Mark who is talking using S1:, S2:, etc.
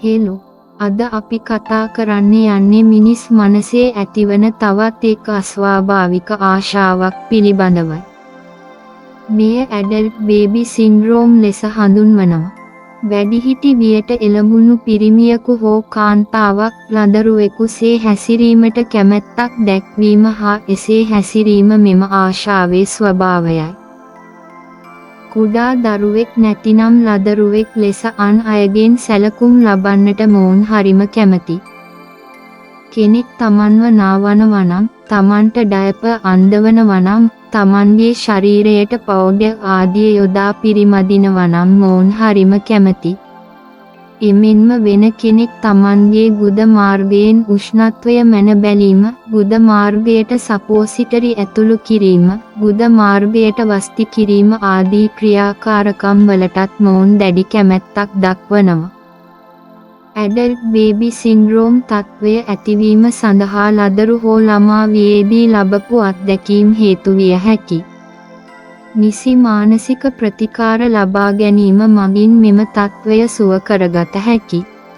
S1: Hello අද අපි කතා කරන්න යන්නේ මිනිස් මනසේ ඇතිවන තවත් එක් අස්වාභාවික ආශාවක් පිළිබඳවයි. මෙය ඇඩල්ට් බේබි සින්ඩ්‍රෝම් ලෙස හඳුන්වනවා. වැඩිහිටි වියට එළඹුණු පිරිමියෙකු හෝ කාන්තාවක් ළදරුවෙකුසේ හැසිරීමට කැමැත්තක් දැක්වීම හා එසේ හැසිරීම මෙම ආශාවේ ස්වභාවයයි. කුඩා දරුවෙක් නැතිනම් ළදරුවෙක් ලෙස අන් අයගෙන් සැලකුම් ලබන්නට මොවුන් හරිම කැමති. කෙනෙක් තමන්ව නාවනවා නම්, තමන්ට ඩයපර් අන්දවනවා නම්, තමන්ගේ ශරීරයට පවුඩර් ආදිය යොදා පිරිමදිනවා නම් මොවුන් හරිම කැමති. එමෙන්ම වෙන කෙනෙක් තමන්ගේ ගුද මාර්ගයෙන් උෂ්ණත්වය මැන බැලීම, ගුද මාර්ගයට සපෝසිටරි ඇතුළු කිරීම, ගුද මාර්ගයට වස්ති කිරීම ආදී ක්‍රියාකාරකම් වලටත් මොවුන් දැඩි කැමැත්තක් දක්වනවා. ඇඩල්ට් බේබි සින්ඩ්‍රෝම් තත්ත්වය ඇතිවීම සඳහා ළදරු හෝ ළමා වියේදී ලබපු අත්දැකීම් හේතු විය හැකියි. නිසි මානසික ප්‍රතිකාර ලබා ගැනීම මගින් මෙම තත්ත්වය සුව කරගත හැකියි.